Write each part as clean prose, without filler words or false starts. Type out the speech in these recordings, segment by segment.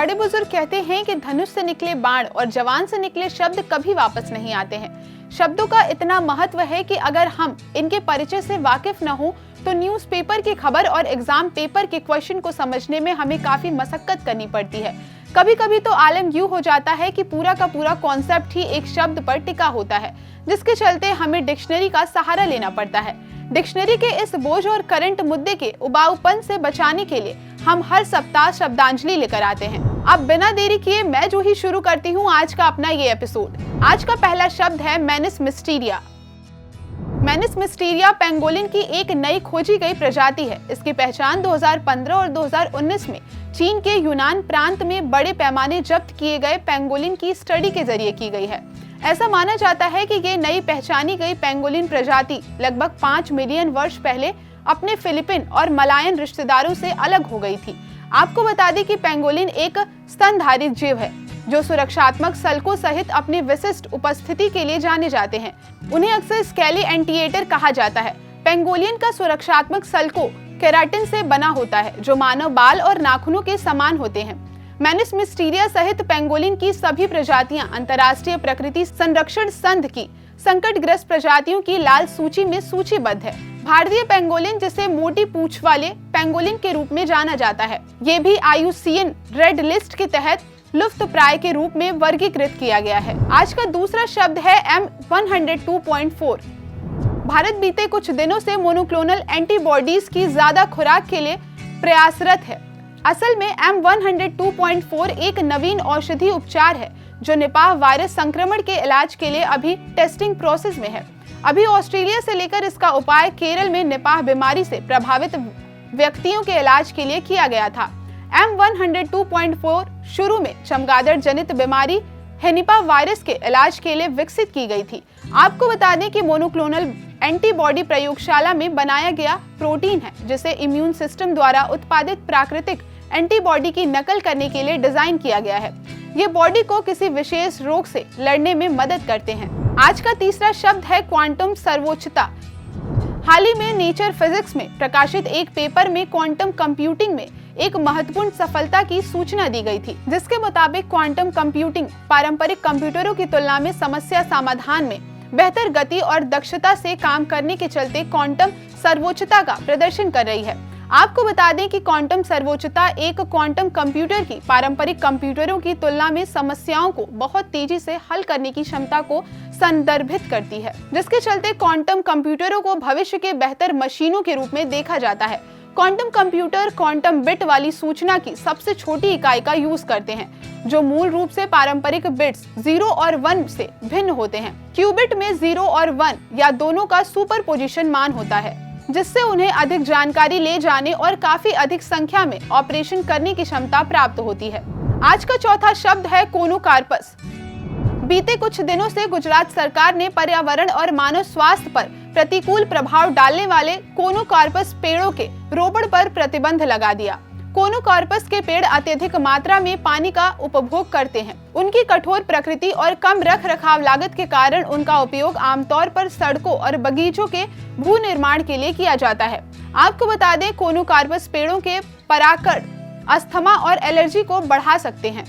बड़े बुजुर्ग कहते हैं कि धनुष से निकले बाण और जवान से निकले शब्द कभी वापस नहीं आते हैं। शब्दों का इतना महत्व है कि अगर हम इनके परिचय से वाकिफ न हो तो न्यूज़पेपर की खबर और एग्जाम पेपर के क्वेश्चन को समझने में हमें काफी मशक्कत करनी पड़ती है। कभी कभी तो आलम यूं हो जाता है कि पूरा का पूरा कॉन्सेप्ट ही एक शब्द पर टिका होता है, जिसके चलते हमें डिक्शनरी का सहारा लेना पड़ता है। डिक्शनरी के इस बोझ और करंट मुद्दे के उबाऊपन से बचाने के लिए हम हर सप्ताह शब्दांजलि लेकर आते हैं। अब बिना देरी किए मैं जो ही शुरू करती हूँ आज का अपना ये एपिसोड। आज का पहला शब्द है मैनिस मिस्टीरिया। मैनिस मिस्टीरिया पेंगोलिन की एक नई खोजी गई प्रजाति है। इसकी पहचान 2015 और 2019 में चीन के यूनान प्रांत में बड़े पैमाने जब्त किए गए पेंगोलिन की स्टडी के जरिए की गई है। ऐसा माना जाता है कि ये नई पहचानी गई पेंगोलिन प्रजाति लगभग 5 मिलियन वर्ष पहले अपने फिलिपिन और मलायन रिश्तेदारों से अलग हो गई थी। आपको बता दें कि पेंगोलिन एक स्तनधारी जीव है जो सुरक्षात्मक सल्कों सहित अपनी विशिष्ट उपस्थिति के लिए जाने जाते हैं। उन्हें अक्सर स्केली एंटीएटर कहा जाता है। पेंगोलिन का सुरक्षात्मक सल्कों केराटिन से बना होता है जो मानव बाल और नाखूनों के समान होते हैं। मैनिस मिस्टीरिया सहित पेंगोलिन की सभी प्रजातियां अंतर्राष्ट्रीय प्रकृति संरक्षण संघ की संकटग्रस्त प्रजातियों की लाल सूची में सूचीबद्ध है। भारतीय पेंगोलिन, जिसे मोटी पूंछ वाले पेंगोलिन के रूप में जाना जाता है, ये भी IUCN रेड लिस्ट के तहत लुप्तप्राय के रूप में वर्गीकृत किया गया है। आज का दूसरा शब्द है M102.4। भारत बीते कुछ दिनों से मोनोक्लोनल एंटीबॉडीज की ज्यादा खुराक के लिए प्रयासरत है। असल में M102.4 एक नवीन औषधि उपचार है जो निपाह वायरस संक्रमण के इलाज के लिए अभी टेस्टिंग प्रोसेस में है। अभी ऑस्ट्रेलिया से लेकर इसका उपाय केरल में निपाह बीमारी से प्रभावित व्यक्तियों के इलाज के लिए किया गया था। M102.4 शुरू में चमगादड़ जनित बीमारी हेनिपा वायरस के इलाज के लिए विकसित की गई थी। आपको बता दें कि मोनोक्लोनल एंटीबॉडी प्रयोगशाला में बनाया गया प्रोटीन है जिसे इम्यून सिस्टम द्वारा उत्पादित प्राकृतिक एंटीबॉडी की नकल करने के लिए डिजाइन किया गया है। ये बॉडी को किसी विशेष रोग से लड़ने में मदद करते हैं। आज का तीसरा शब्द है क्वांटम सर्वोच्चता। हाल ही में नेचर फिजिक्स में प्रकाशित एक पेपर में क्वांटम कंप्यूटिंग में एक महत्वपूर्ण सफलता की सूचना दी गई थी, जिसके मुताबिक क्वांटम कंप्यूटिंग पारंपरिक कंप्यूटरों की तुलना में समस्या समाधान में बेहतर गति और दक्षता से काम करने के चलते क्वांटम सर्वोच्चता का प्रदर्शन कर रही है। आपको बता दें कि क्वांटम सर्वोच्चता एक क्वांटम कंप्यूटर की पारंपरिक कंप्यूटरों की तुलना में समस्याओं को बहुत तेजी से हल करने की क्षमता को संदर्भित करती है, जिसके चलते क्वांटम कंप्यूटरों को भविष्य के बेहतर मशीनों के रूप में देखा जाता है। क्वांटम कंप्यूटर क्वांटम बिट वाली सूचना की सबसे छोटी इकाई का यूज करते हैं जो मूल रूप से पारंपरिक बिट्स 0 और 1 से भिन्न होते हैं। क्यूबिट में 0 और 1 या दोनों का सुपरपोजिशन मान होता है, जिससे उन्हें अधिक जानकारी ले जाने और काफी अधिक संख्या में ऑपरेशन करने की क्षमता प्राप्त होती है। आज का चौथा शब्द है कोनोकार्पस। बीते कुछ दिनों से गुजरात सरकार ने पर्यावरण और मानव स्वास्थ्य पर प्रतिकूल प्रभाव डालने वाले कोनोकार्पस पेड़ों के रोपण पर प्रतिबंध लगा दिया। कोनोकार्पस के पेड़ अत्यधिक मात्रा में पानी का उपभोग करते हैं। उनकी कठोर प्रकृति और कम रख रखाव लागत के कारण उनका उपयोग आमतौर पर सड़कों और बगीचों के भू निर्माण के लिए किया जाता है। आपको बता दें, कोनोकार्पस पेड़ों के परागण अस्थमा और एलर्जी को बढ़ा सकते हैं,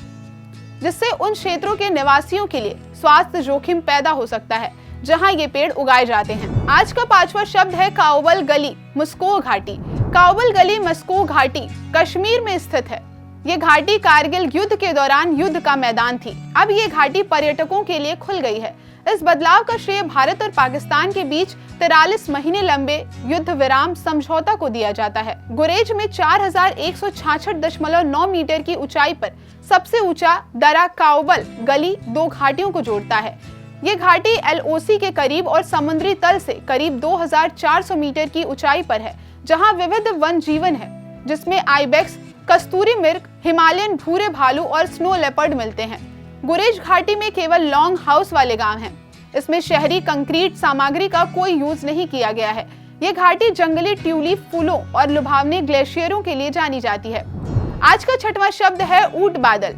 जिससे उन क्षेत्रों के निवासियों के लिए स्वास्थ्य जोखिम पैदा हो सकता है जहां ये पेड़ उगाए जाते हैं। आज का पांचवा शब्द है काओबल गली मस्को घाटी। काओबल गली मस्को घाटी कश्मीर में स्थित है। ये घाटी कारगिल युद्ध के दौरान युद्ध का मैदान थी। अब ये घाटी पर्यटकों के लिए खुल गई है। इस बदलाव का श्रेय भारत और पाकिस्तान के बीच 43 महीने लंबे युद्ध विराम समझौता को दिया जाता है। गुरेज में 4166.9 मीटर की ऊंचाई पर सबसे ऊंचा दरा काओबल गली 2 घाटियों को जोड़ता है। ये घाटी LOC के करीब और समुद्री तल से करीब 2400 मीटर की ऊंचाई पर है, जहां विविध वन जीवन है, जिसमें आइबेक्स, कस्तूरी मिर्ग, हिमालयन भूरे भालू और स्नो लेपर्ड मिलते हैं। गुरेज घाटी में केवल लॉन्ग हाउस वाले गांव हैं। इसमें शहरी कंक्रीट सामग्री का कोई यूज नहीं किया गया है। ये घाटी जंगली ट्यूलिप फूलों और लुभावने ग्लेशियरों के लिए जानी जाती है। आज का छठवां शब्द है ऊंट बादल।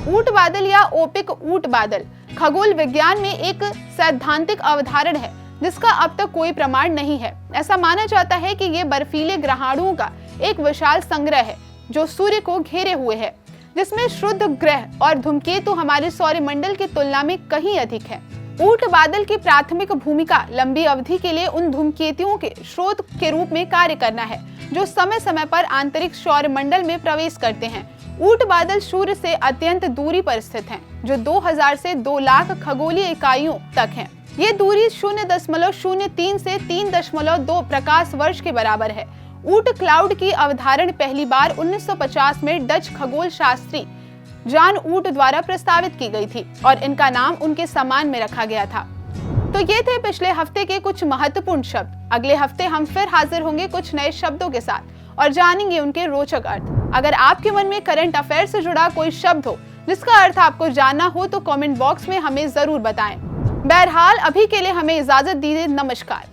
ऊंट बादल या ओपिक ऊंट बादल खगोल विज्ञान में एक सैद्धांतिक अवधारण है जिसका अब तक कोई प्रमाण नहीं है। ऐसा माना जाता है कि ये बर्फीले ग्रहाणुओं का एक विशाल संग्रह है जो सूर्य को घेरे हुए है। जिसमें शुद्ध ग्रह और धूमकेतु हमारे सौरमंडल की तुलना में कहीं अधिक है। ऊंट बादल की प्राथमिक भूमिका लंबी अवधि के लिए उन धूमकेतुओं के स्रोत के रूप में कार्य करना है जो समय समय पर आंतरिक सौरमंडल में प्रवेश करते हैं। ऊंट बादल सूर्य से अत्यंत दूरी पर स्थित हैं, जो 2000 से 2 लाख खगोलीय इकाइयों तक है। ये दूरी 0.03 से 3.2 प्रकाश वर्ष के बराबर है। ऊंट क्लाउड की अवधारणा पहली बार 1950 में डच खगोल शास्त्री जॉन ऊंट द्वारा प्रस्तावित की गई थी और इनका नाम उनके सम्मान में रखा गया था। तो ये थे पिछले हफ्ते के कुछ महत्वपूर्ण शब्द। अगले हफ्ते हम फिर हाजिर होंगे कुछ नए शब्दों के साथ और जानेंगे उनके रोचक अर्थ। अगर आपके मन में करंट अफेयर से जुड़ा कोई शब्द हो जिसका अर्थ आपको जानना हो तो कमेंट बॉक्स में हमें जरूर बताएं। बहरहाल अभी के लिए हमें इजाजत दीजिए। नमस्कार।